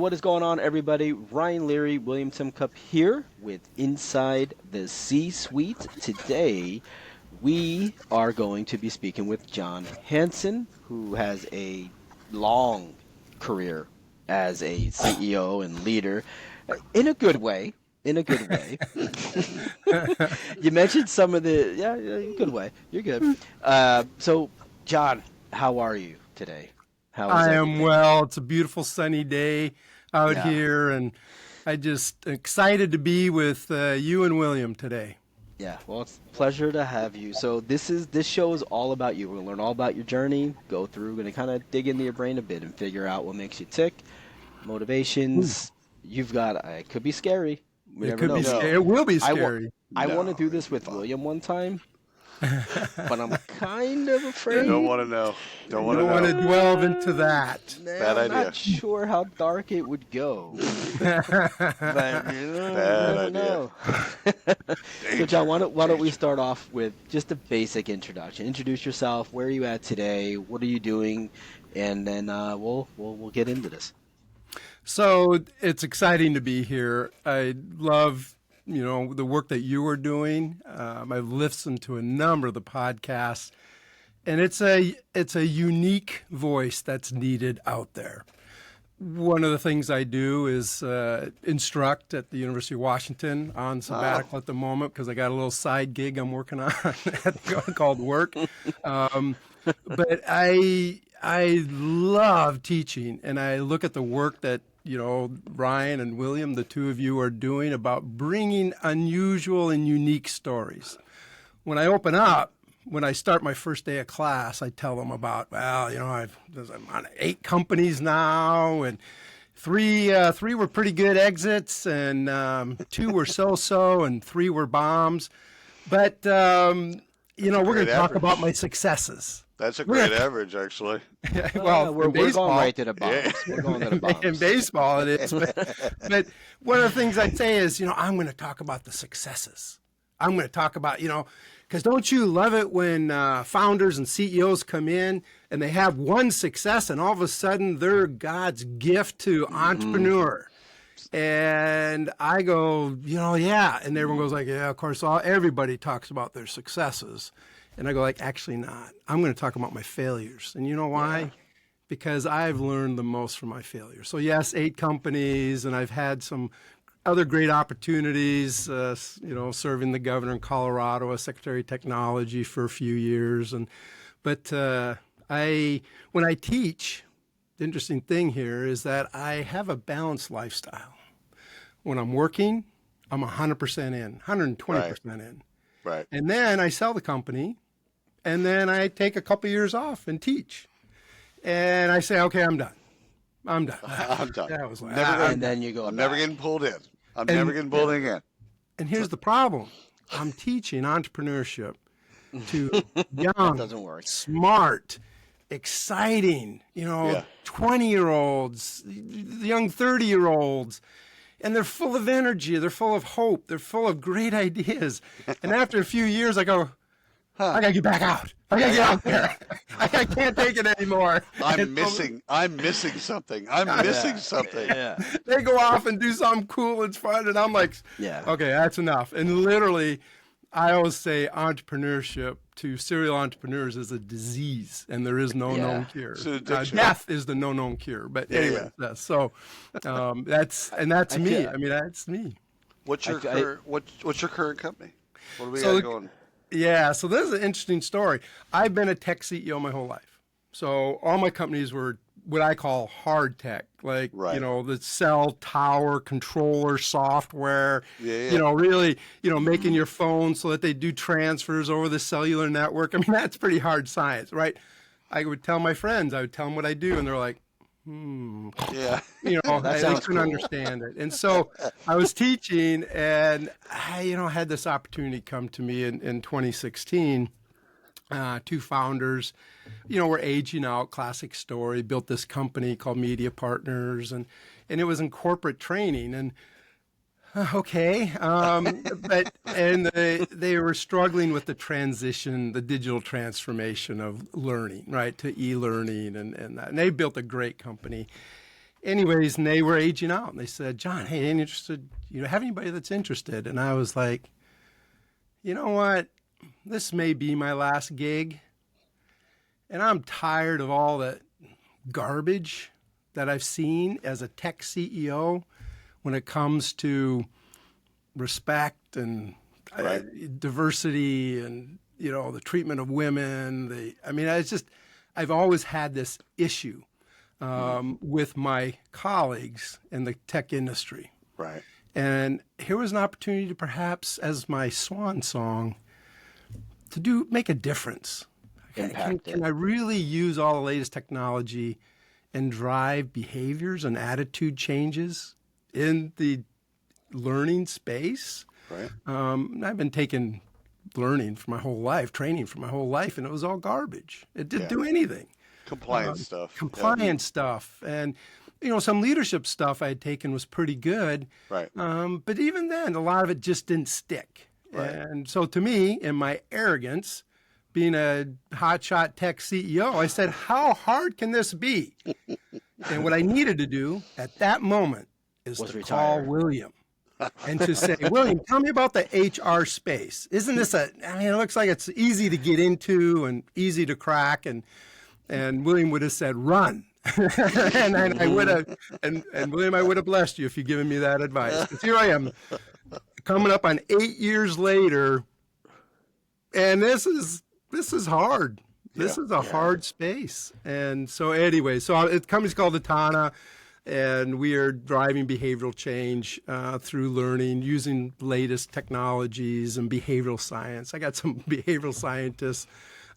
What is going on, everybody? Ryan Leary, William Timcup here with Inside the C-Suite. Today, we are going to be speaking with John Hansen, who has a long career as a CEO and leader, in a good way. In a good way. You mentioned some of the, good way. You're good. So, John, how are you today? How is I am everything? well. It's a beautiful sunny day out Yeah. here, and I just excited to be with you and William today. Yeah, well, it's a pleasure to have you. So this show is all about you. We're gonna learn all about your journey, go through, gonna kind of dig into your brain a bit and figure out what makes you tick, Ooh, motivations. You've got it could be scary. We it never could know. be Me, scary. No, It will be I want scary. I want to no, do it'd this be with fun. William one time, but I'm kind of Don't afraid. want to know. Don't want to Don't want to know. delve into that. Bad I'm idea. not sure how dark it would go, but you Bad never idea. know. So, John, why don't we start off with just a basic introduction? Introduce yourself. Where are you at today? What are you doing? And then we'll get into this. So it's exciting to be here. I love, the work that you are doing. I've listened to a number of the podcasts, and it's a unique voice that's needed out there. One of the things I do is instruct at the University of Washington on sabbatical at the moment because I got a little side gig I'm working on called work. But I love teaching, and I look at the work that Ryan and William, the two of you, are doing about bringing unusual and unique stories. When I open up, when I start my first day of class, I tell them about, I'm on 8 companies now, and three were pretty good exits, and 2 were so-so, and 3 were bombs. But we're going Great to talk about average. my successes. That's a great average, actually. Well, we're in going baseball, right to the bombs. Yeah. We're going to the bombs. in baseball it is. But one of the things I'd say is, I'm going to talk about the successes. I'm going to talk about, because don't you love it when founders and CEOs come in and they have one success and all of a sudden they're God's gift to entrepreneur. And I go, yeah. And everyone goes like, yeah, of course, everybody talks about their successes. And I go like, actually not. I'm going to talk about my failures. And you know why? Yeah. Because I've learned the most from my failures. So yes, 8 companies, and I've had some other great opportunities, serving the governor in Colorado as Secretary of Technology for a few years. But when I teach, the interesting thing here is that I have a balanced lifestyle. When I'm working, I'm 100% in, 120% in. Right. And then I sell the company, and then I take a couple years off and teach. And I say, okay, I'm done. I'm done. I'm done. That was like, Never And then you go I'm back. never getting pulled in. I'm never getting pulled in again. And here's the problem. I'm teaching entrepreneurship to That young, doesn't work. smart, exciting, Yeah. 20-year-olds, young 30-year-olds. And they're full of energy. They're full of hope. They're full of great ideas. And after a few years, I go, I got to get back out. I got to get out there. I can't take it anymore. I'm missing something. I'm missing something. Yeah. They go off and do something cool and fun. And I'm like, Yeah. okay, that's enough. And literally, I always say entrepreneurship to serial entrepreneurs is a disease, and there is no known cure. It's an addiction. Death is the no known cure. But anyway, so that's me. feel- I mean, that's me. What's your what's your current company? What do we So got going? Yeah, so this is an interesting story. I've been a tech CEO my whole life. So all my companies were what I call hard tech, like, Right. The cell tower controller software, Yeah. really, making your phone so that they do transfers over the cellular network. I mean, that's pretty hard science, right? I would tell my friends, I would tell them what I do, and they're like, Yeah. they sounds couldn't cool. understand it. And so I was teaching, and I, had this opportunity come to me in 2016. 2 founders, were aging out, classic story, built this company called Media Partners, and it was in corporate training. And okay, they were struggling with the transition, the digital transformation of learning, right, to e-learning and that. And they built a great company. anyways, and they were aging out, and they said, John, hey, ain't interested? You know, have anybody that's interested? And I was like, you know what? This may be my last gig, and I'm tired of all the garbage that I've seen as a tech CEO when it comes to respect and diversity and, you know, the treatment of women. I've always had this issue with my colleagues in the tech industry. Right. And here was an opportunity to perhaps, as my swan song, to make a difference. Can I really use all the latest technology and drive behaviors and attitude changes in the learning space? Right. I've been taking learning for my whole life, training for my whole life, and it was all garbage. It didn't do anything. Compliance stuff. Compliance stuff. And, you know, some leadership stuff I had taken was pretty good. Right. But even then, a lot of it just didn't stick. Right. And so to me, in my arrogance, being a hotshot tech CEO, I said, how hard can this be? And what I needed to do at that moment is to call William and to say, William, tell me about the HR space. Isn't this it looks like it's easy to get into and easy to crack. And William would have said, run. and I would have, and William, I would have blessed you if you'd given me that advice. Because here I am coming up on 8 years later, and this is hard. This is a hard space. And so anyway, the company's called Atana, and we are driving behavioral change through learning, using latest technologies and behavioral science. I got some behavioral scientists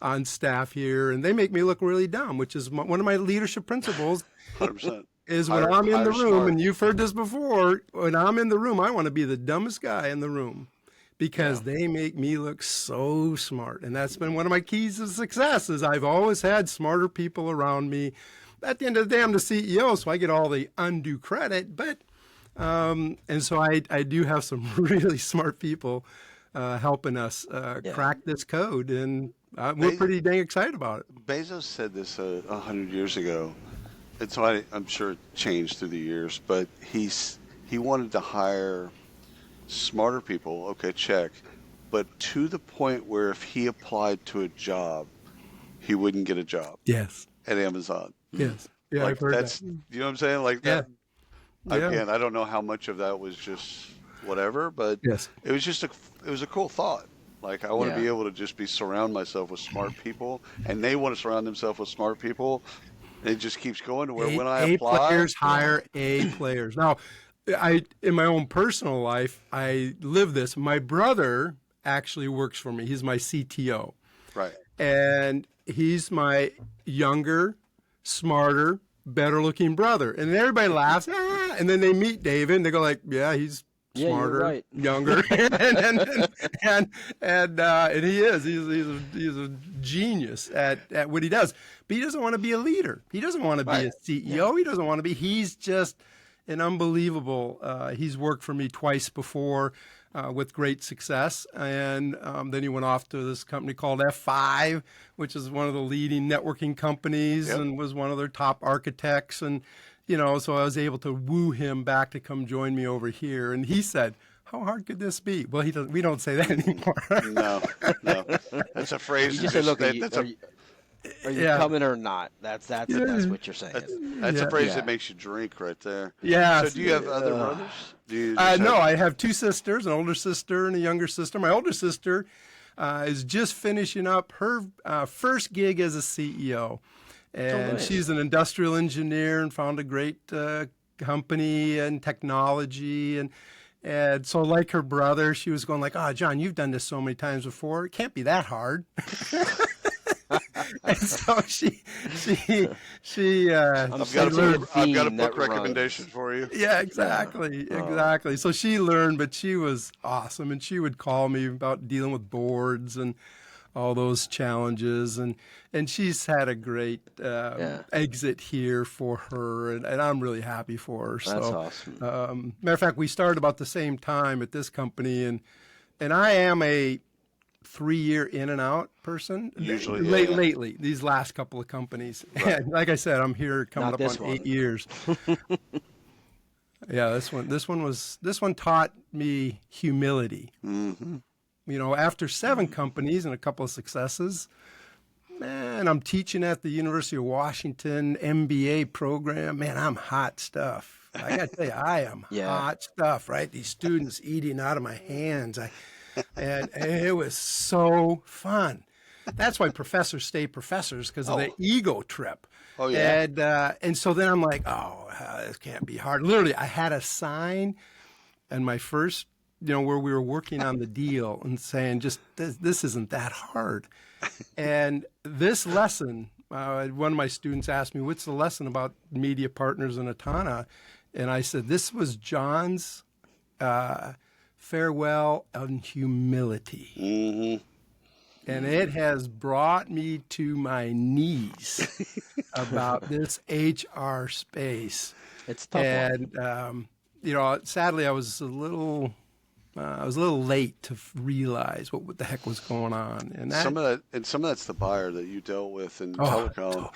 on staff here, and they make me look really dumb, which is one of my leadership principles. 100%. Is when I'm in the room, and you've heard this before, when I'm in the room, I want to be the dumbest guy in the room, because they make me look so smart. And that's been one of my keys to success, is I've always had smarter people around me. At the end of the day, I'm the CEO, so I get all the undue credit. But and so I do have some really smart people helping us crack this code, and we're pretty dang excited about it. Bezos said this 100 years ago. And so I'm sure it changed through the years, but he wanted to hire smarter people, okay, check, but to the point where if he applied to a job, he wouldn't get a job. Yes. At Amazon. Yes. Yeah, like I've heard that's, that. You know what I'm saying? Like that. Yeah. Again, I don't know how much of that was just whatever, but it was just it was a cool thought. Like, I want to be able to just surround myself with smart people, and they want to surround themselves with smart people. It just keeps going to where when I apply, players hire A players. Now, in my own personal life, I live this. My brother actually works for me. He's my CTO. Right. And he's my younger, smarter, better looking brother. And everybody laughs, and then they meet David, and they go like, yeah, he's smarter, younger, and he is. He's a genius at what he does. But he doesn't want to be a leader. He doesn't want to be a CEO. He doesn't want to be. He's just an unbelievable. He's worked for me twice before with great success, and then he went off to this company called F5, which is one of the leading networking companies, and was one of their top architects. And so I was able to woo him back to come join me over here. And he said, how hard could this be? Well, we don't say that anymore. No. That's a phrase. You just say, look, are you coming or not? That's what you're saying. That's a phrase that makes you drink right there. Yeah. So do you have other brothers? No, I have two sisters, an older sister and a younger sister. My older sister is just finishing up her first gig as a CEO. And she's an industrial engineer and found a great company and technology. And so like her brother, she was going like, oh, John, you've done this so many times before. It can't be that hard. And so I've got a book recommendation for you. Yeah, exactly. So she learned, but she was awesome. And she would call me about dealing with boards and all those challenges, and she's had a great exit here for her, and I'm really happy for her. That's awesome. Matter of fact, we started about the same time at this company, and I am a 3-year in and out person. Usually, Lately, these last couple of companies. Right. And like I said, I'm here coming Not up this on one. 8 years. Yeah, this one taught me humility. Mm-hmm. You know, after 7 companies and a couple of successes, man, I'm teaching at the University of Washington MBA program. Man, I'm hot stuff. I got to tell you, I am Yeah. hot stuff, right? These students eating out of my hands. And it was so fun. That's why professors stay professors, because of the ego trip. Oh, yeah. And so then I'm like, this can't be hard. Literally, I had a sign and my first, where we were working on the deal and saying, just this isn't that hard. And this lesson, one of my students asked me, what's the lesson about media partners in Atana? And I said, this was John's farewell and humility. Mm-hmm. And it has brought me to my knees about this HR space. It's a tough one. And sadly, I was a little late to realize what the heck was going on. And Some of that's the buyer that you dealt with in telecom. Totally.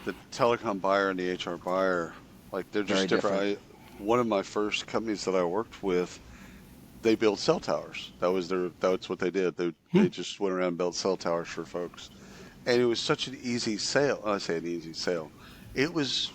The telecom buyer and the HR buyer, like they're just Very different. One of my first companies that I worked with, they built cell towers. That's what they did. They just went around and built cell towers for folks, and it was such an easy sale. I say an easy sale. It was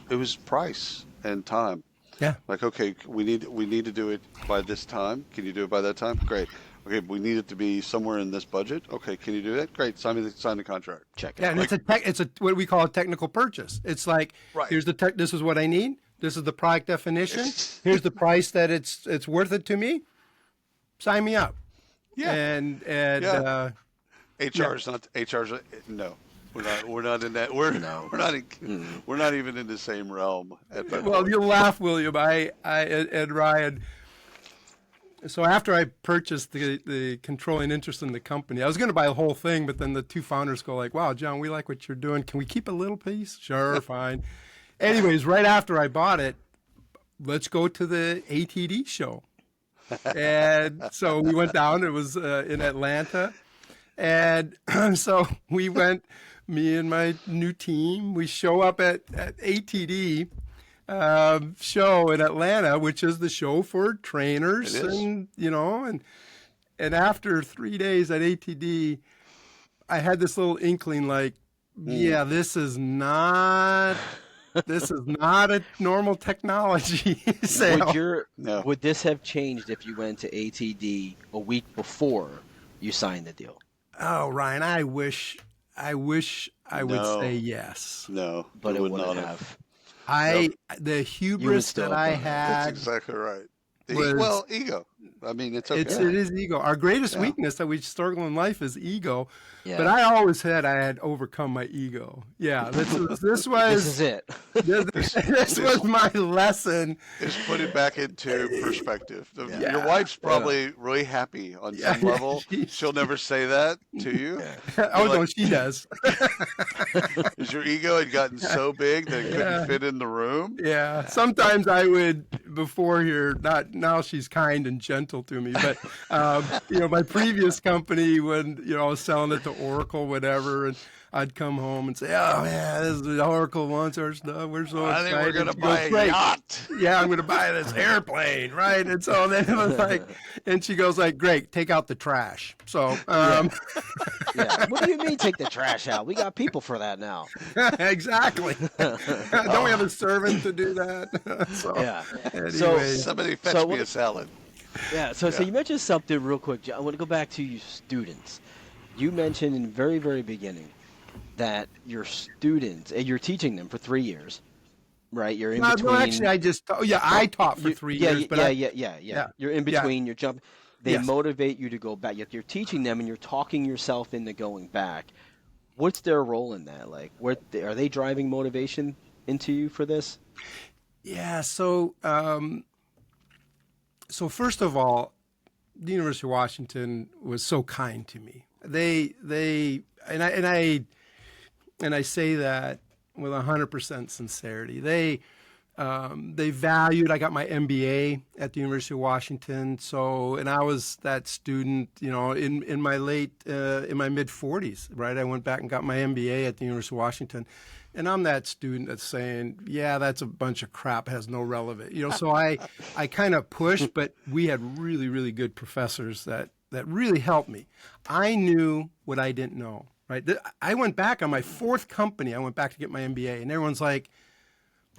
price and time. Yeah. Like, okay, we need to do it by this time. Can you do it by that time? Great. Okay, we need it to be somewhere in this budget. Okay, can you do that? Great. Sign the contract. Check it. Yeah, and it's a what we call a technical purchase. It's like, Right. here's the tech. This is what I need. This is the product definition. Here's the price that it's worth it to me. Sign me up. Yeah. And Yeah. HR's not HR's. No, we're not in that. We're not even in the same realm. At that well, point. you'll laugh, William. I and Ryan. So after I purchased the controlling interest in the company, I was going to buy the whole thing, but then the 2 founders go like, "Wow, John, we like what you're doing. Can we keep a little piece?" Sure, fine. Anyways, right after I bought it, let's go to the ATD show. And so we went down. It was in Atlanta. And so we went, me and my new team, we show up at ATD show in Atlanta, which is the show for trainers. It is. And after 3 days at ATD, I had this little inkling like, yeah, this is not a normal technology sale. No. Would this have changed if you went to ATD a week before you signed the deal? Oh, Ryan, I wish I would No. say yes. No, But it would wouldn't not have. The hubris still that I have done it. That's had. exactly right. Was- Ego. I mean, it's okay. It is ego. Our greatest weakness that we struggle in life is ego. Yeah. But I always said I had overcome my ego. Yeah, this was This is it. this was my lesson. Just put it back into perspective. Yeah. Your wife's probably really happy on some level. She'll never say that to you. Oh no, she does. Is your ego had gotten so big that it couldn't fit in the room? Yeah, sometimes I would before here. Not now. She's kind and gentle to me, but my previous company when I was selling it to Oracle, whatever, and I'd come home and say, "Oh man, this is Oracle wants our stuff. We're so I excited." think we're gonna She buy goes, a yacht. Yeah, I'm going to buy this airplane, right? And so then it was like, and she goes like, "Great, take out the trash." So, Yeah. What do you mean take the trash out? We got people for that now. exactly. Don't we have a servant to do that? So, Yeah. anyways. Somebody fetch me a salad. Yeah. So you mentioned something real quick. I want to go back to your students. You mentioned in the very, very beginning that your students, and you're teaching them for 3 years, right? You're in between. No, actually, I taught for 3 years. But Yeah. You're in between. You're jumping. They Yes. motivate you to go back. You're teaching them, and you're talking yourself into going back. What's their role in that? Like, are they driving motivation into you for this? Yeah. So first of all, the University of Washington was so kind to me. And I say that with 100% sincerity. they valued. I got my MBA at the University of Washington. So, and I was that student, in my in my mid 40s, right? I went back and got my MBA at the University of Washington. And I'm that student that's saying, yeah, that's a bunch of crap, has no relevance. So I kind of pushed, but we had really, really good professors that really helped me. I knew what I didn't know, right? I went back on my fourth company. I went back to get my MBA, and everyone's like,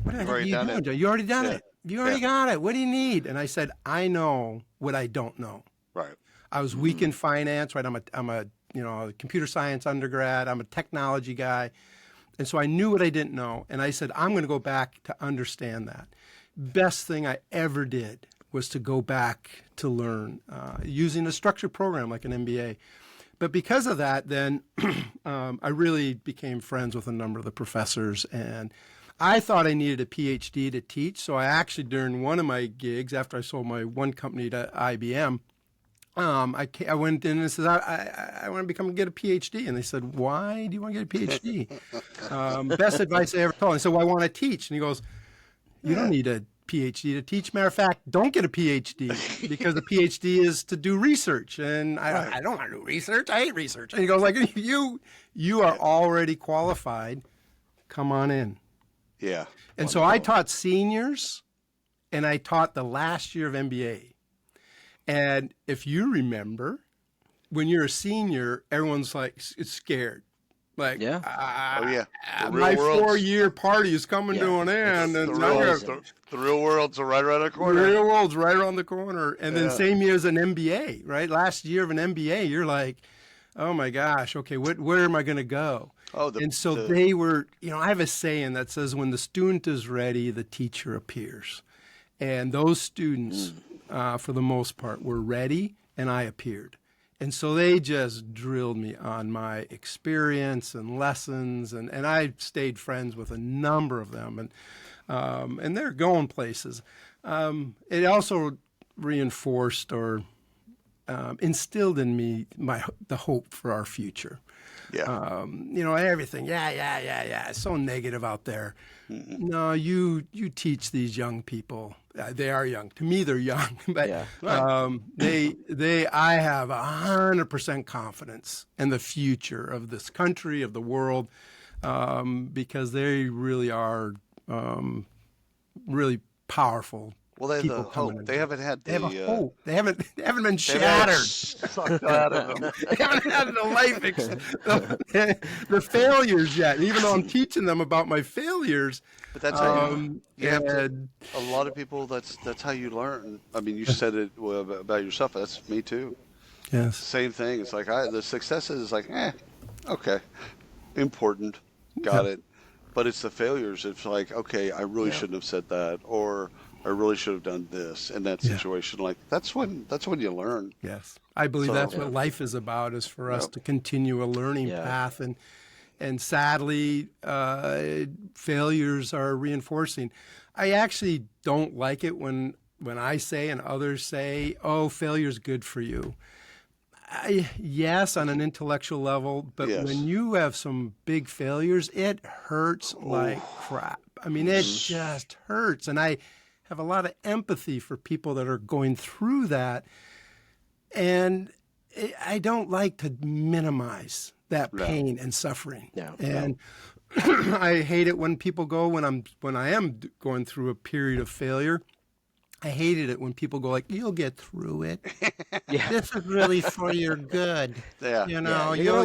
what are you doing, Joe? You already done it. You already got it. What do you need? And I said, I know what I don't know. Right. I was weak in finance, right? I'm a computer science undergrad. I'm a technology guy. And so I knew what I didn't know. And I said, I'm going to go back to understand that. Best thing I ever did was to go back to learn using a structured program like an MBA. But because of that, then I really became friends with a number of the professors. And I thought I needed a PhD to teach. So I actually, during one of my gigs, after I sold my one company to IBM, I went in and said, I want to get a PhD. And they said, why do you want to get a PhD? Best advice I ever told. I said, well, I want to teach. And he goes, you don't need a PhD to teach. Matter of fact, don't get a PhD because the PhD is to do research. And I don't want to do research. I hate research. And he goes, like, you are already qualified. Come on in. Yeah. And so I taught seniors and I taught the last year of MBA. And if you remember, when you're a senior, everyone's like, it's scared. Like, Yeah. My 4-year party is coming to an end. And the real world's right around the corner. The real world's right around the corner. And then same year as an MBA, right? Last year of an MBA, you're like, oh my gosh, okay, where am I going to go? They were, I have a saying that says, when the student is ready, the teacher appears. And those students, for the most part, were ready, and I appeared. And so they just drilled me on my experience and lessons, and I stayed friends with a number of them, and they're going places. It also reinforced or instilled in me the hope for our future. Yeah. Everything. Yeah. It's so negative out there. No, you teach these young people. They are young. To me, they're young. But I have 100% confidence in the future of this country, of the world, because they really are really powerful. Well, they have the hope. They haven't had the... They have a hope. They haven't been shattered. Sucked out of them. They haven't had the failures yet. Even though I'm teaching them about my failures. But that's how you have to... A lot of people, that's how you learn. I mean, you said it about yourself. That's me too. Yes. Same thing. It's like the successes is like, okay, important, got it. But it's the failures. It's like, okay, I really shouldn't have said that, or I really should have done this in that situation. Like that's when you learn. Yes, I believe that's what life is about. Is for us to continue a learning path, and sadly, failures are reinforcing. I actually don't like it when I say and others say, "Oh, failure's good for you." Yes, on an intellectual level, but when you have some big failures, it hurts like crap. I mean, it just hurts, and I have a lot of empathy for people that are going through that. And I don't like to minimize that pain and suffering. And I hate it when people go, when I am going through a period of failure, I hated it when people go like, you'll get through it. This is really for your good. You'll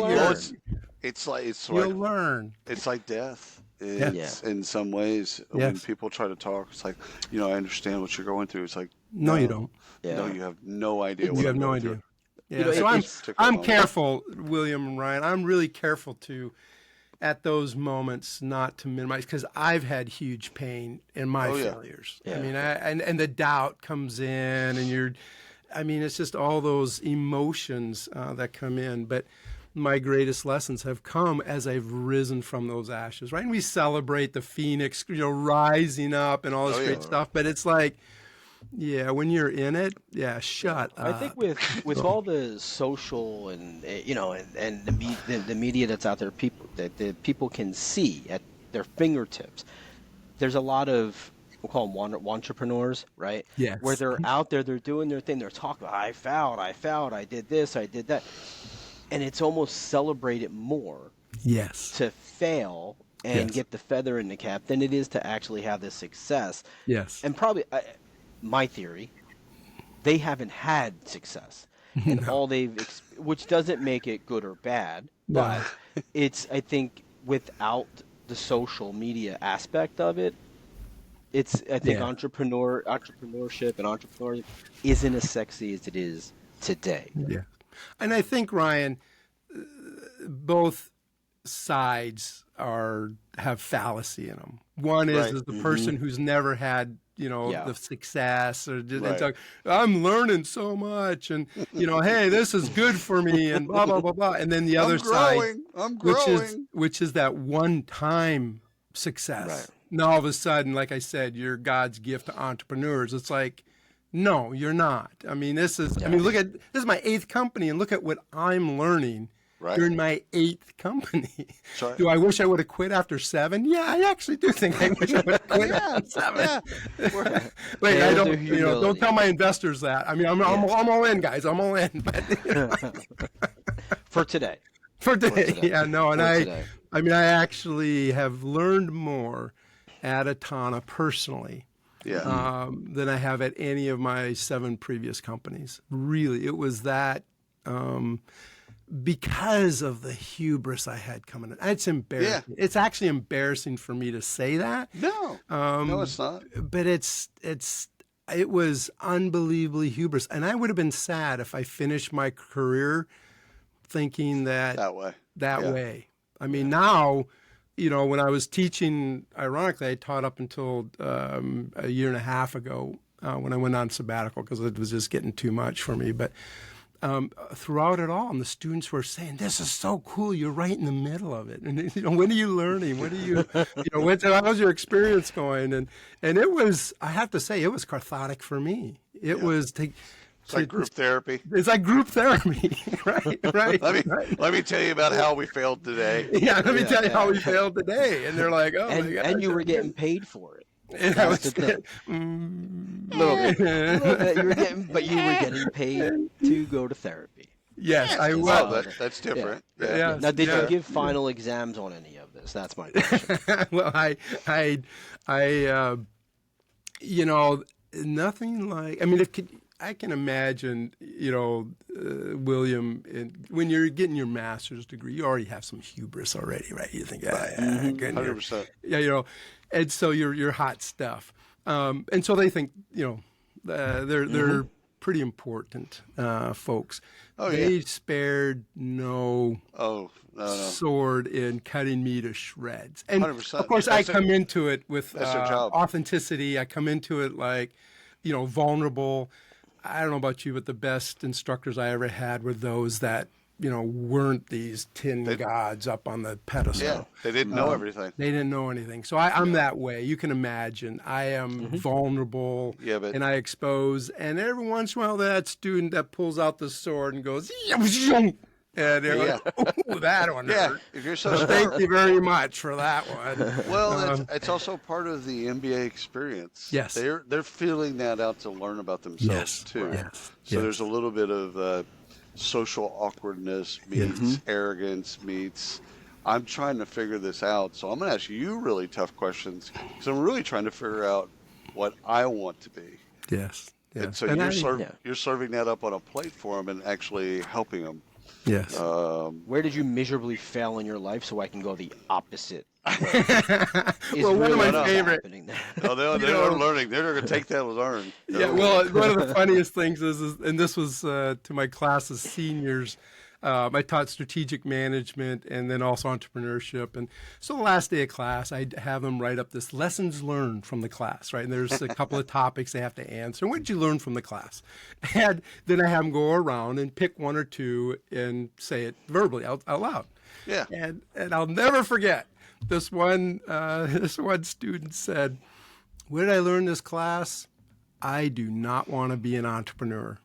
learn. It's like death. In some ways, when people try to talk, it's like, I understand what you're going through. It's like, no, you don't. No, you have no idea. You have no idea. Yeah. So I'm careful, William and Ryan. I'm really careful to, at those moments, not to minimize, because I've had huge pain in my failures. I mean, and the doubt comes in, and it's just all those emotions that come in. But my greatest lessons have come as I've risen from those ashes, right? And we celebrate the phoenix, rising up and all this great stuff. But it's like, when you're in it, shut up. I think with all the social and and the media that's out there, the people can see at their fingertips. There's a lot of we'll call them entrepreneurs, right? Where Yes. they're out there, they're doing their thing, they're talking, I failed, I did this, I did that. And it's almost celebrated more Yes. to fail and Yes. get the feather in the cap than it is to actually have this success. Yes. And probably, my theory, they haven't had success. And No. all which doesn't make it good or bad, No. but it's, I think, without the social media aspect of it, I think Yeah. entrepreneurship and entrepreneurs isn't as sexy as it is today. Yeah. And I think, Ryan, both sides have fallacy in them. One Right. is the person who's never had, Yeah. the success, or Right. talk, I'm learning so much, and hey, this is good for me, and blah blah blah blah. And then the other side, I'm which growing. is that one-time success. Right. Now all of a sudden, like I said, you're God's gift to entrepreneurs. It's like, no, you're not. I mean, this is this is my 8th company, and look at what I'm learning Right. during my 8th company. Sorry. Do I wish I would have quit after 7? Yeah, I actually do think I wish I would have quit after 7. Yeah. Wait, I Hail to don't don't tell my investors that. I mean, I'm all in, guys. I'm all in. But, For today. for today. today. Yeah, no, and For I today. I actually have learned more at Atana personally Yeah. than I have at any of my 7 previous companies. Really, it was that because of the hubris I had coming in. It's embarrassing. Yeah. It's actually embarrassing for me to say that, No. No, it's not. but it was unbelievably hubris, and I would have been sad if I finished my career thinking that way. that Yeah. way. I mean, now, when I was teaching, ironically, I taught up until a year and a half ago when I went on sabbatical because it was just getting too much for me. But throughout it all, and the students were saying, "This is so cool. You're right in the middle of it." And when are you learning? What are you, how's your experience going? And it was, I have to say, it was cathartic for me. It was It's like group therapy. It's like group therapy, right? Right. Let me tell you about how we failed today. Yeah, let me tell you how we failed today. And they're like, oh my God. And you were getting paid for it. And I That's was the thing. Little bit. You were getting paid to go to therapy. Yes, I Oh, was. that's different. Yeah. Yeah. Now, did Yeah. you give final exams on any of this? That's my question. Well, nothing like, I mean, I can imagine, William, when you're getting your master's degree, you already have some hubris already, right? You think, good. 100%. Yeah, and so you're hot stuff. And so they think, they're pretty important folks. Oh, they yeah. spared no Oh, no. sword in cutting me to shreds. And 100%. of course, I come into it with that's their job. authenticity. I come into it like, vulnerable. I don't know about you, but the best instructors I ever had were those that, weren't these tin gods up on the pedestal. Yeah, they didn't know everything. They didn't know anything. So I'm that way. You can imagine. I am vulnerable, Yeah, but- and I expose. And every once in a while, that student that pulls out the sword and goes, and they're like, oh, that one Yeah, hurt. if you're so So smart. thank you very much for that one. Well, it's also part of the MBA experience. Yes. They're feeling that out to learn about themselves Yes, too. yes, So yes. there's a little bit of social awkwardness meets arrogance meets. I'm trying to figure this out, so I'm going to ask you really tough questions because I'm really trying to figure out what I want to be. Yes. Yes. And so you're serving that up on a plate for them and actually helping them. Yes. Where did you miserably fail in your life so I can go the opposite? Well, one of my favorite. No, they're learning. They're going to take that and learn. Yeah, well, one of the funniest things is and this was to my class's seniors. I taught strategic management and then also entrepreneurship. And so the last day of class, I'd have them write up this lessons learned from the class, right? And there's a couple of topics they have to answer. What did you learn from the class? And then I have them go around and pick one or two and say it verbally out loud. Yeah. And I'll never forget this one student said, "What did I learn in this class? I do not want to be an entrepreneur."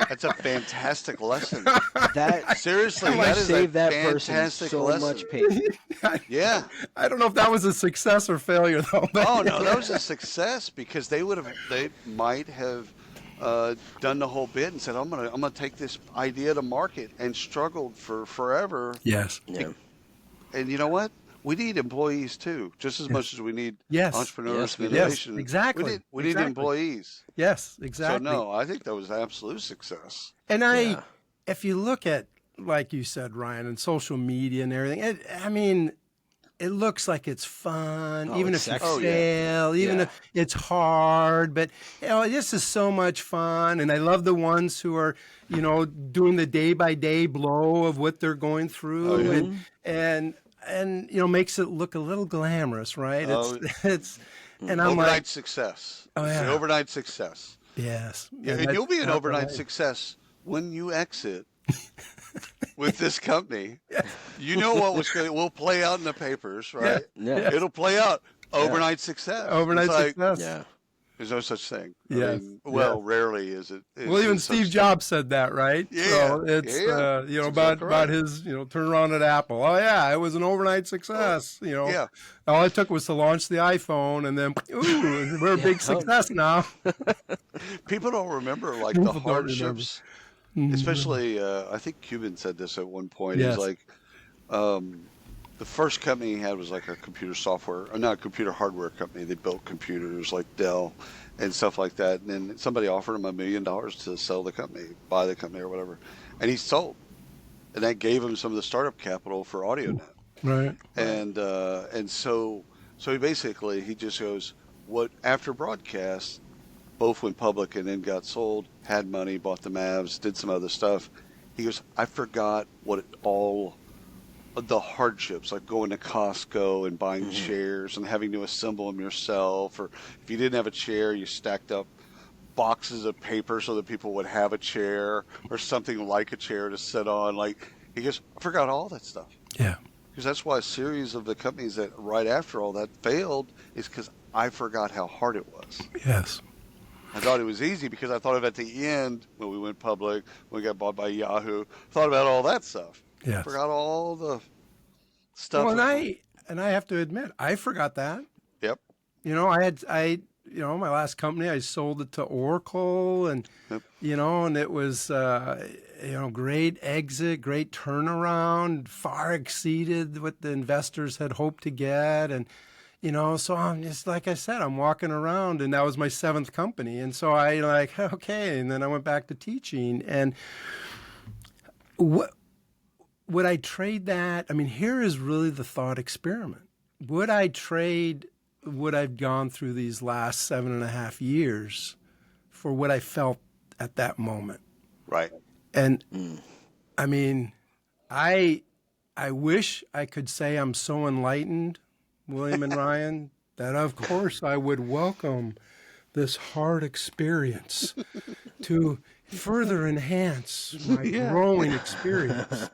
That's a fantastic lesson. That Seriously, you that is a saved that person fantastic so lesson. much pain. Yeah. I don't know if that was a success or failure, though. But Oh no, that was a success because they might have done the whole bit and said, I'm gonna take this idea to market and struggled for forever. Yes. Yeah. And you know what? We need employees too, just as much as we need Yes. entrepreneurs Yes, and we do. innovation. Yes, exactly. We need Exactly. employees. Yes, So exactly. no, I think that was an absolute success. And Yeah. if you look at, like you said, Ryan, and social media and everything, I mean, it looks like it's fun, Oh, even it's if you sexy. Oh, yeah. fail, even Yeah. if it's hard. But this is so much fun, and I love the ones who are, doing the day by day blow of what they're going through, Oh, yeah. and makes it look a little glamorous, right? Oh, It's, and I'm overnight like, success. oh It's the yeah, overnight success. yes, And you'll be an not the overnight way. success when you exit with this company. You know what will play out in the papers, right? Yeah. It'll play out overnight success. Overnight It's like, success. Yeah. there's no such thing. Yes, Rarely is it. Well, even Steve Jobs said that, right? Yeah, So it's yeah. That's about exactly right. his turnaround at Apple. Oh yeah, it was an overnight success. Yeah. All it took was to launch the iPhone, and then we're a big success now. People don't remember like People the don't remember. hardships, especially. I think Cuban said this at one point. Yes. He's like, the first company he had was like a computer software, or not a computer hardware company. They built computers like Dell and stuff like that. And then somebody offered him $1 million to sell the company, buy the company or whatever, and he sold, and that gave him some of the startup capital for AudioNet. Right. And so he just goes, what after broadcast, both went public and then got sold, had money, bought the Mavs, did some other stuff. He goes, I forgot what all the hardships, like going to Costco and buying chairs and having to assemble them yourself, or if you didn't have a chair, you stacked up boxes of paper so that people would have a chair or something like a chair to sit on. Like, he goes, I forgot all that stuff. Yeah. Because that's why a series of the companies that right after all that failed is because I forgot how hard it was. Yes. I thought it was easy because I thought of at the end when we went public, when we got bought by Yahoo, thought about all that stuff. Yes. Forgot all the stuff. Well, and I have to admit, I forgot that. Yep. My last company, I sold it to Oracle, and Yep. and it was great exit, great turnaround, far exceeded what the investors had hoped to get, and so I'm just, like I said, I'm walking around, and that was my 7th company, and so I okay, and then I went back to teaching, and would I trade that? I mean, here is really the thought experiment. Would I trade what I've gone through these last 7.5 years for what I felt at that moment? Right. And I mean, I wish I could say I'm so enlightened, William and Ryan, that of course I would welcome this hard experience to further enhance my growing experience.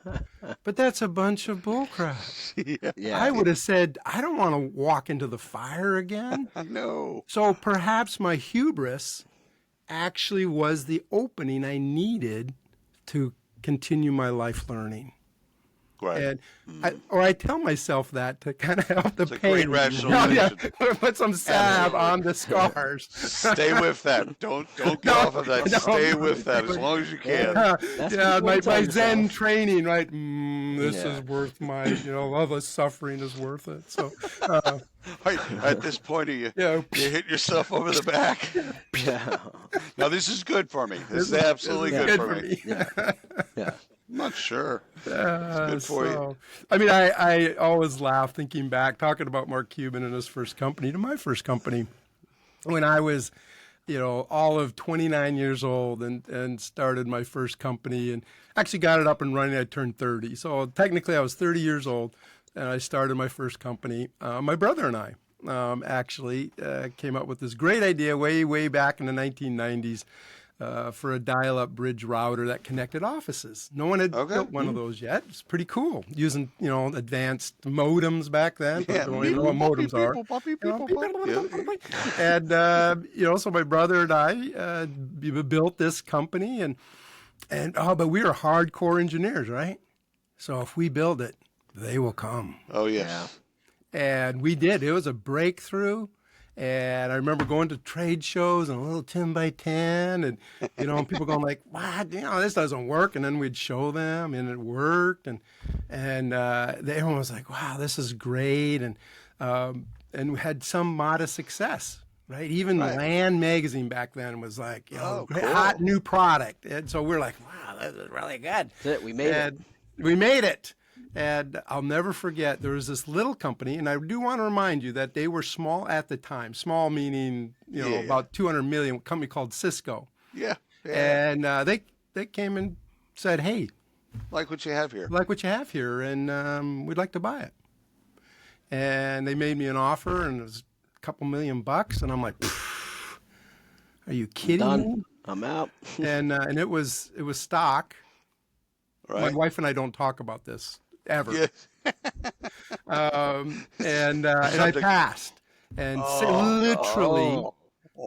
But that's a bunch of bullcrap. Yeah. I would have said, I don't want to walk into the fire again. I know. So perhaps my hubris actually was the opening I needed to continue my life learning. Right. And I tell myself that to kind of help the It's a pain. great rationalization. Put some salve on the scars. Stay with that. Don't get off of that. No. Stay with that as long as you can. That's Yeah, what you my wanna tell Zen yourself. training, right? This Yeah. is worth my, all the suffering is worth it. So, Right. At this point, you hit yourself over the back. Yeah. Now, this is good for me. This is absolutely good for me. Yeah. I'm not sure. It's good for you. I mean, I always laugh thinking back, talking about Mark Cuban and his first company to my first company when I was, all of 29 years old and started my first company and actually got it up and running. I turned 30. So technically I was 30 years old and I started my first company. My brother and I actually came up with this great idea way back in the 1990s. For a dial-up bridge router that connected offices. No one had built one of those yet. It's pretty cool, using advanced modems back then. Yeah. Don't even know what modems are. And so my brother and I built this company, and But we are hardcore engineers, right? So if we build it, they will come. Oh, yes. And we did. It was a breakthrough. And I remember going to trade shows and a little 10 by 10 and, people going like, what, this doesn't work. And then we'd show them and it worked. And everyone was like, wow, this is great. And we had some modest success, right? Even Land Magazine back then was like, cool. hot new product. And so we're like, wow, this is really good. That's it. We made it. We made it. And I'll never forget, there was this little company, and I do want to remind you that they were small at the time. Small meaning, about 200 million, a company called Cisco. Yeah. And they came and said, hey. Like what you have here. And we'd like to buy it. And they made me an offer, and it was a couple $1,000,000, and I'm like, are you kidding me? I'm out. And it was stock. Right. My wife and I don't talk about this ever. Yes. And I passed. And literally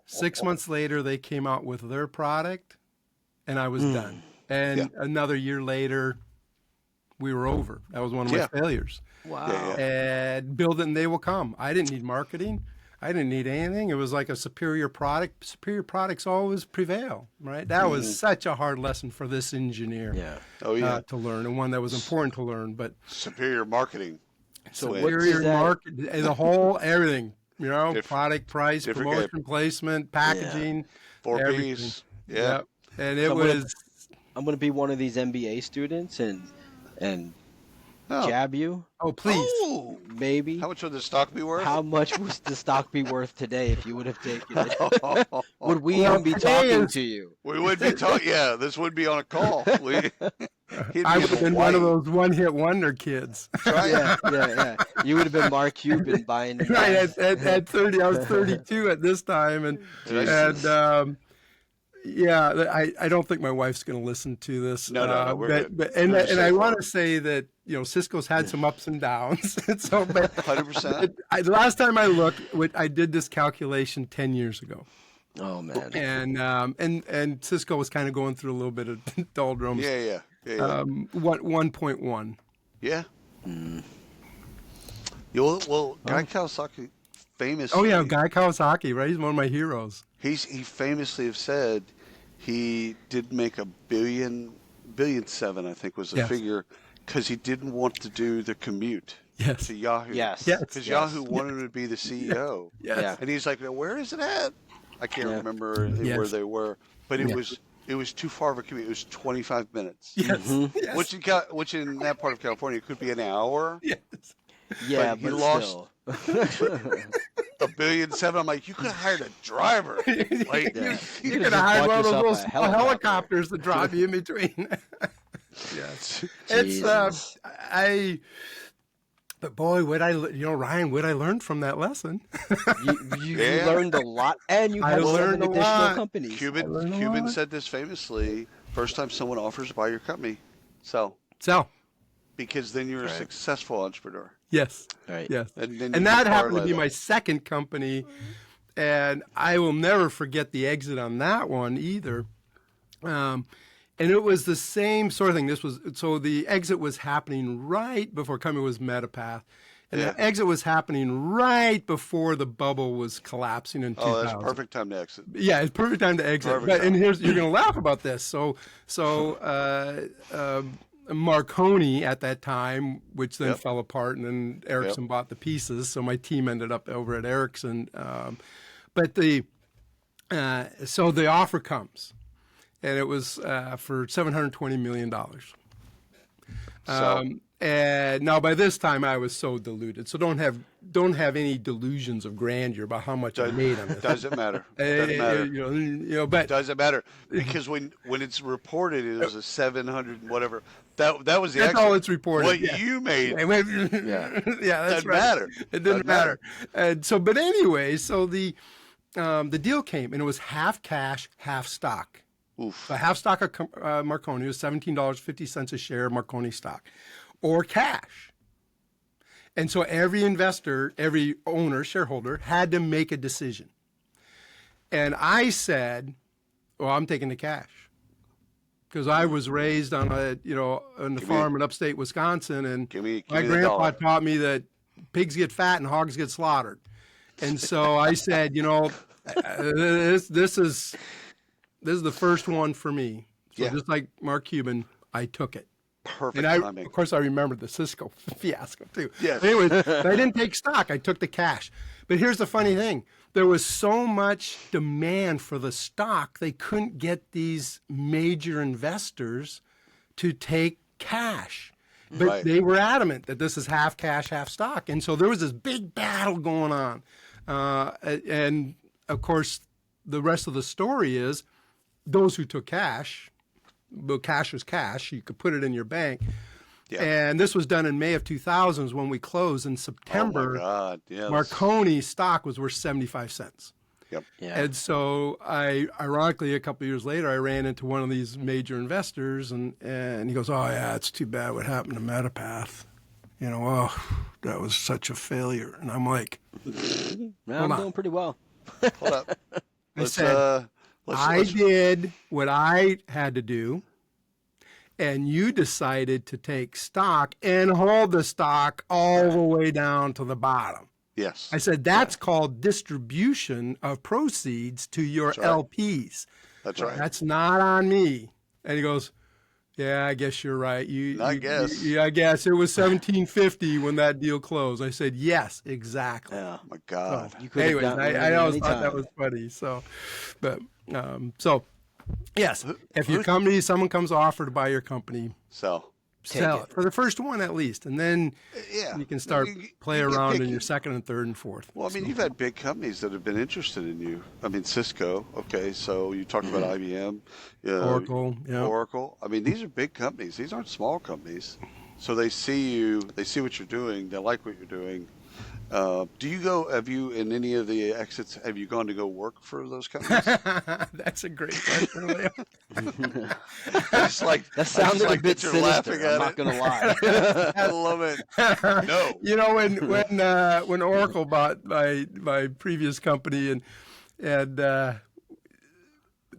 6 months later, they came out with their product, and I was done. And another year later, we were over. That was one of my failures. Wow. And build it and they will come. I didn't need marketing. I didn't need anything. It was like a superior product. Superior products always prevail, right? That was such a hard lesson for this engineer to learn, and one that was important to learn. But superior marketing. Superior marketing, the whole everything, product, price, promotion, placement, packaging. 4 everything. Ps. Yeah. And it was... I'm going to be one of these MBA students and jab you. Oh, please. Oh, maybe. How much would the stock be worth? How much would the stock be worth today if you would have taken it? Would we even be talking to you? We would be talking. Yeah, this would be on a call. I would have been one of those one-hit wonder kids. Right. Yeah. You would have been Mark Cuban buying. Right. At 30, I was 32 at this time, and I don't think my wife's going to listen to this. No. But I want to say that Cisco's had some ups and downs. So, 100%. The last time I looked, I did this calculation 10 years ago. Oh man. And Cisco was kind of going through a little bit of doldrums. Yeah. 1.1. Yeah. Guy Kawasaki famously. Oh yeah, Guy Kawasaki, right? He's one of my heroes. He famously have said he did make $1.7 billion, I think was the figure, because he didn't want to do the commute to Yahoo. Yes. Because Yahoo wanted him to be the CEO. Yes. Yeah. And he's like, now, where is it at? I can't remember where they were, but it was too far of a commute. It was 25 minutes. Yes. Mm-hmm. Yes. Which in that part of California could be an hour. Yes. Yeah, but he but lost still. $1.7 billion. I'm like, you could have hired a driver. Like, You could have hired one of those little small helicopters to drop you in between. Yes. It's but boy, Ryan, what I learned from that lesson. You learned a lot, and you had learned seven a additional lot. companies. Cuban said this famously: first time someone offers to buy your company, sell. Because then you're a successful entrepreneur. Yes. Right. Yes. And that happened to be my second company, and I will never forget the exit on that one either. And it was the same sort of thing. The exit was happening right before company was Metapath. And the exit was happening right before the bubble was collapsing in 2000. Oh, that's a perfect time to exit. Yeah, it's perfect time to exit. And you're going to laugh about this. So Marconi at that time, which then fell apart, and then Ericsson bought the pieces. So my team ended up over at Ericsson. So the offer comes, and it was for $720 million. And now by this time I was so deluded. So don't have any delusions of grandeur about how much I made on this. Doesn't matter. Doesn't matter. But doesn't matter, because when it's reported it was a 700 whatever. That was the that's exit. all it's reported. What you made. Yeah, that's doesn't right. matter. It didn't matter. And so, but anyway, so the deal came, and it was half cash, half stock. Oof. So half stock of Marconi was $17.50 a share of Marconi stock, or cash. And so every investor, every owner, shareholder had to make a decision. And I said, well, I'm taking the cash. because I was raised on on the farm in upstate Wisconsin, and my grandpa taught me that pigs get fat and hogs get slaughtered. And so I said, this is the first one for me. So just like Mark Cuban, I took it. Perfect and timing. Of course, I remember the Cisco fiasco too. Yes. Anyways, I didn't take stock. I took the cash. But here's the funny thing. There was so much demand for the stock, they couldn't get these major investors to take cash. But they were adamant that this is half cash, half stock. And so there was this big battle going on. And, of course, the rest of the story is those who took cash, well, cash was cash. You could put it in your bank. Yeah. And this was done in May of 2000 when we closed. In September, Marconi stock was worth 75 cents. Yep. Yeah. And so ironically, a couple of years later, I ran into one of these major investors and he goes, "Oh yeah, it's too bad what happened to Metapath. That was such a failure." And I'm like, I'm doing pretty well. Hold up. I did what I had to do, and you decided to take stock and hold the stock all the way down to the bottom. Yes. I said, that's called distribution of proceeds to your LPs. That's right. That's not on me. And he goes, "Yeah, I guess you're right. I guess it was 1750 when that deal closed." I said, "Yes, exactly." Oh my God. So, anyways, I always thought that was funny. So, but yes, if your company, someone comes to offer to buy your company, sell it for the first one at least, and then you can start play around in your second and third and fourth. Well, I mean, you've had big companies that have been interested in you. I mean, Cisco. Okay, so you talked about IBM, Oracle. Yeah. Oracle. I mean, these are big companies. These aren't small companies. So they see you. They see what you're doing. They like what you're doing. Have you, in any of the exits, have you gone to go work for those companies? That's a great question, Leo. That sounded a bit sinister, I'm not going to lie. I love it. No. When Oracle bought my previous company and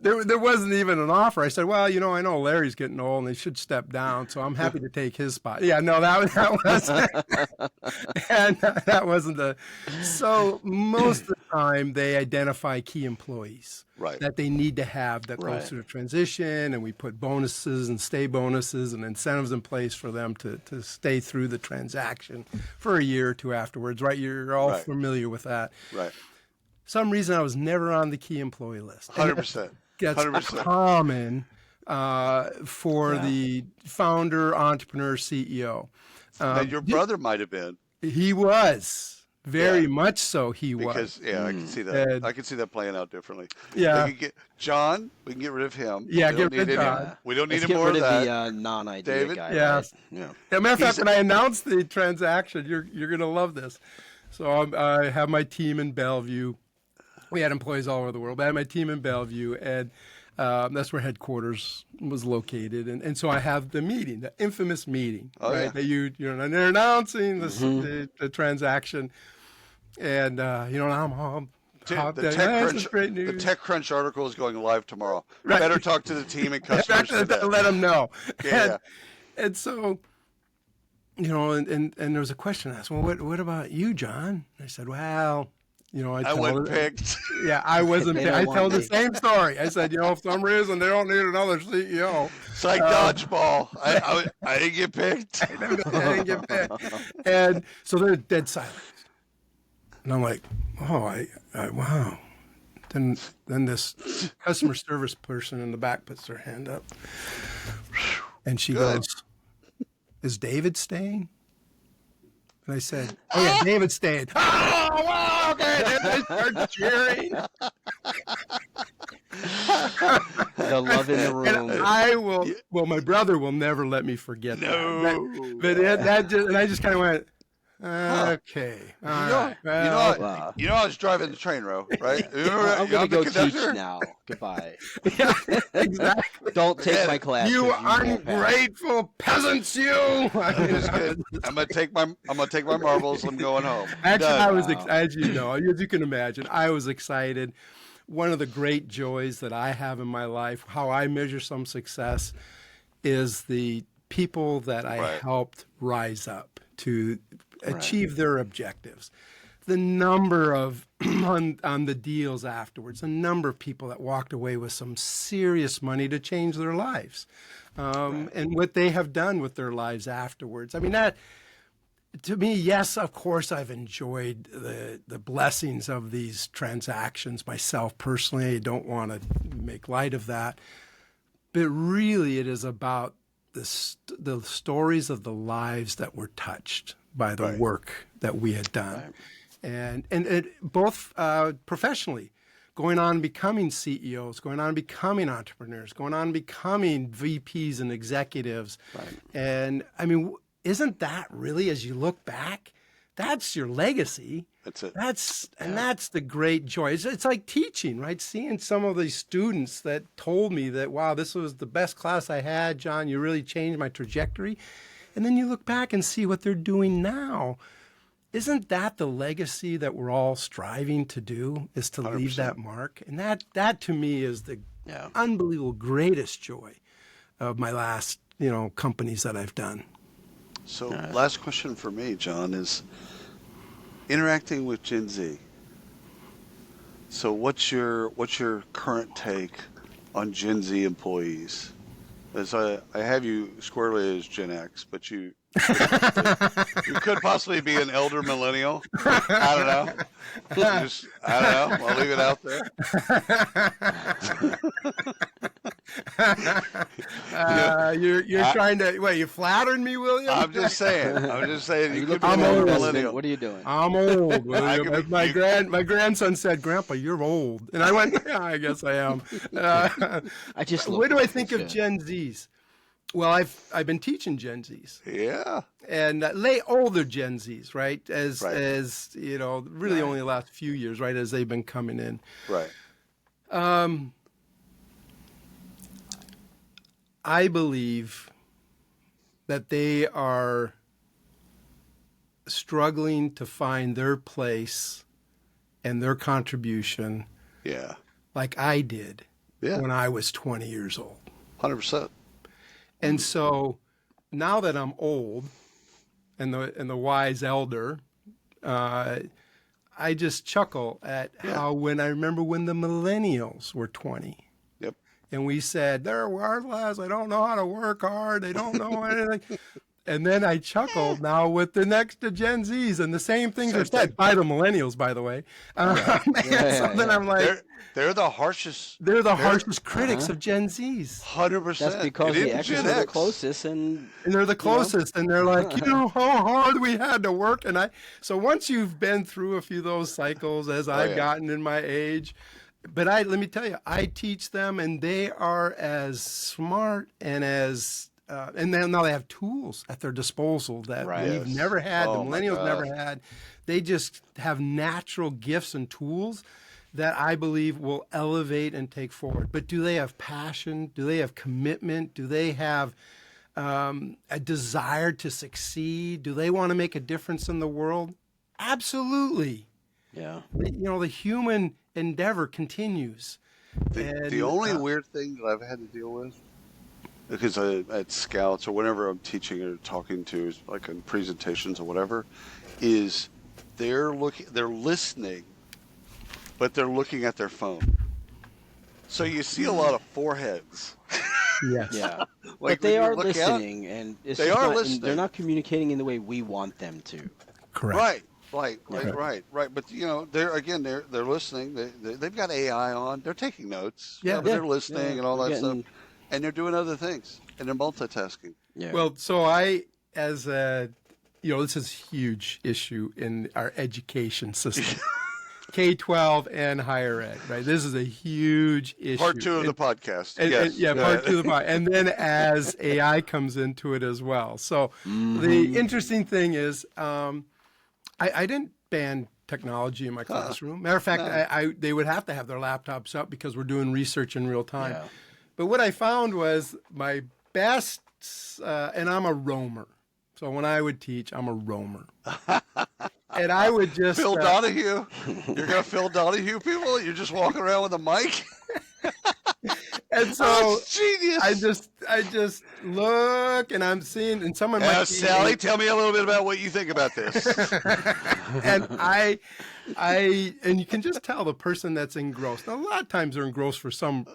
there wasn't even an offer. I said, "Well, I know Larry's getting old and they should step down, so I'm happy to take his spot." Yeah, no, that wasn't. And that wasn't So most of the time, they identify key employees that they need to have that goes through the transition, and we put bonuses and stay bonuses and incentives in place for them to stay through the transaction for a year or two afterwards. Right? You're all familiar with that. Right. Some reason I was never on the key employee list. 100%. That's 100%. Common for the founder, entrepreneur, CEO. Now, your brother might have been. He was. Very much so he was. Because, I can see that. I can see that playing out differently. Yeah. We can get rid of him. Yeah, get rid of John. We don't need any more of that. Get rid of the non-idea guy. Yeah. Right? Yeah. As a matter of fact, when I announced the transaction, you're going to love this. So I have my team in Bellevue. We had employees all over the world. I had my team in Bellevue, and that's where headquarters was located. And so I have the meeting, the infamous meeting, that they're announcing the transaction. And, I'm the TechCrunch article is going live tomorrow. Right. Better talk to the team and customers. Let them know. Yeah. And so, and there was a question asked, "Well, what about you, John?" I said, "Well, I wasn't picked." Yeah, I wasn't picked. I tell the same story. I said, for some reason they don't need another CEO. It's like dodgeball. I didn't get picked. I didn't get picked. And so they're dead silent. And I'm like, "Oh, wow." Then this customer service person in the back puts her hand up, and she goes, "Is David staying?" And I said, "Oh yeah, David's staying." "Oh, wow, okay." And they start cheering. The love in the room. And my brother will never let me forget that. But I just kind of went, okay. I was driving the train row, right? I'm going to go teach now. Goodbye. Yeah, exactly. Don't take my class. You ungrateful peasants, you. I'm gonna take my marbles. I'm going home. Actually, I was as you can imagine, I was excited. one of the great joys that I have in my life, how I measure some success, is the people that I Right. helped rise up to Right. achieve their objectives. The number of, on the deals afterwards, the number of people that walked away with some serious money to change their lives, and what they have done with their lives afterwards. I mean, that, to me, yes, of course, I've enjoyed the blessings of these transactions myself personally. I don't want to make light of that. But really, it is about the stories of the lives that were touched by the Right. work that we had done. Right. And it, both professionally, going on and becoming CEOs, going on and becoming entrepreneurs, going on and becoming VPs and executives. Right. And I mean, isn't that really, as you look back, that's your legacy? That's it. That's the great joy. It's like teaching, right? Seeing some of these students that told me that, wow, this was the best class I had, John, you really changed my trajectory. And then you look back and see what they're doing now. Isn't that the legacy that we're all striving to do, is to leave 100%. that mark? And that to me is the Yeah. unbelievable greatest joy of my last, companies that I've done. So last question for me, John, is interacting with Gen Z. So what's your current take on Gen Z employees? As I have you squarely as Gen X, but you could possibly be an elder millennial. I don't know. I don't know. I'll leave it out there. You're trying to, you flattering me, William? I'm just saying. You could be I'm an elder old. millennial. What are you doing? I'm old, William. could be- My grandson said, "Grandpa, you're old," and I went, "Yeah, I guess I am." I just look What do I like think this, of Gen Zs? Well, I've been teaching Gen Zs Yeah. and older Gen Zs, right? As Right. really only the last few years, right? As they've been coming in. Right. I believe that they are struggling to find their place and their contribution Yeah. like I did Yeah. when I was 20 years old. 100%. And so now that I'm old and the wise elder, I just chuckle at how when I remember when the millennials were 20. Yep. And we said, they're worthless. They don't know how to work hard. They don't know anything. And then I chuckled now with the next Gen Zs, and the same things are said by the millennials, by the way. So then I'm like, they're the harshest. they're the harshest critics of Gen Zs. 100%. That's because It the is X's Gen are the X. closest, and And they're the closest, and they're like, how hard we had to work. And so once you've been through a few of those cycles, as I've gotten in my age, but let me tell you, I teach them, and they are as smart and and then now they have tools at their disposal that we've never had, the millennials never had. They just have natural gifts and tools that I believe will elevate and take forward. But do they have passion? Do they have commitment? Do they have a desire to succeed? Do they want to make a difference in the world? Absolutely. yeah, The human endeavor continues. The only weird thing that I've had to deal with, because at Scouts or whenever I'm teaching or talking to, like in presentations or whatever, is they're listening, but they're looking at their phone. So you see a lot of foreheads. Yes. yeah. Like But they when you are look listening, and it's They just are not, listening. they're not communicating in the way we want them to. Correct. Right. But they're listening. They've got AI on. They're taking notes. Yeah. They're listening and all that Getting- stuff, and they're doing other things, and they're multitasking. Yeah. Well, so this is a huge issue in our education system, K-12 and higher ed, right? This is a huge issue. Part 2 of the podcast. And, Yes. part 2 of the podcast. And then as AI comes into it as well. So the interesting thing is, I didn't ban technology in my classroom. Matter of fact, they would have to have their laptops up because we're doing research in real time. Yeah. But what I found was my best, and I'm a roamer. So when I would teach, I'm a roamer. And I would just Phil Donahue. You're gonna Phil Donahue people? You're just walking around with a mic? and so That's genius. I just look, and I'm seeing, and someone might be, Sally, tell me a little bit about what you think about this. and and you can just tell the person that's engrossed. Now, a lot of times they're engrossed for some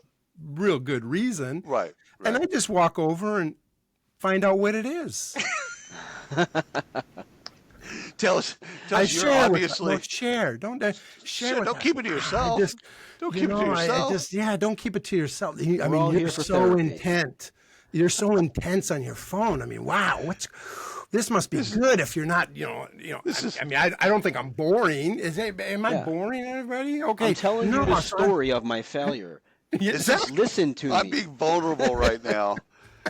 real good reason. Right. And I just walk over and find out what it is. Tell us I you're share obviously share. Don't share. don't keep it to yourself. Don't keep it to yourself. Don't keep it to yourself. I all mean, here you're for so therapy. intent. You're so intense on your phone. I mean, wow, this must be good if you're not, I don't think I'm boring. Am I boring, everybody? Okay. I'm telling you the story of my failure. Just listen to me. I'm being vulnerable right now.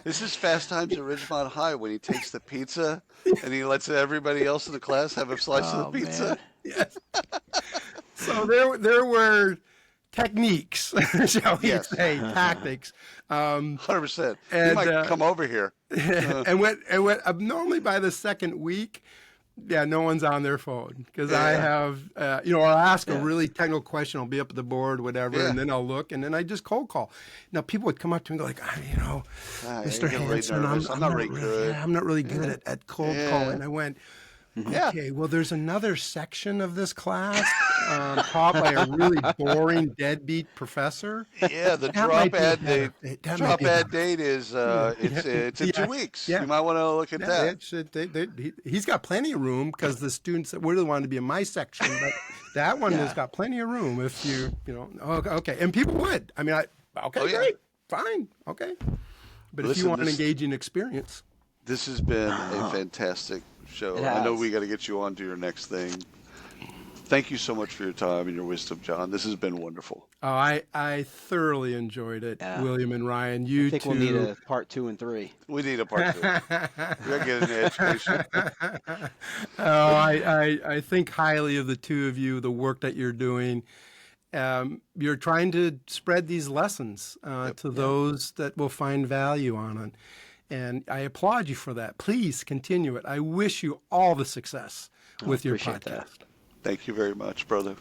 This is Fast Times at Ridgemont High when he takes the pizza and he lets everybody else in the class have a slice of the pizza. Man. Yes. So there were techniques, shall we say, tactics. 100%. And, You might come over here. and when normally by the second week, no one's on their phone because I have, I'll ask a really technical question. I'll be up at the board, whatever, and then I'll look, and then I just cold call. Now people would come up to me and go like, Mr. Hansen, I'm not really good. I'm not really good at cold calling. I went, okay, well, there's another section of this class taught by a really boring deadbeat professor. Yeah, the drop ad date. Drop ad date is it's in 2 weeks. Yeah. You might want to look at that. He's got plenty of room because the students that really wanted to be in my section, but that one has got plenty of room if okay. And people would. I mean, great, fine, okay. But if you want an engaging experience. This has been a fantastic show. I know we got to get you on to your next thing. Thank you so much for your time and your wisdom, John. This has been wonderful. Oh, I thoroughly enjoyed it, William and Ryan. I think we'll need a part 2 and 3. We need a part 2. We got to get into education. I think highly of the two of you, the work that you're doing. You're trying to spread these lessons to those that will find value on it. And I applaud you for that. Please continue it. I wish you all the success with your podcast. Thank you very much, brother.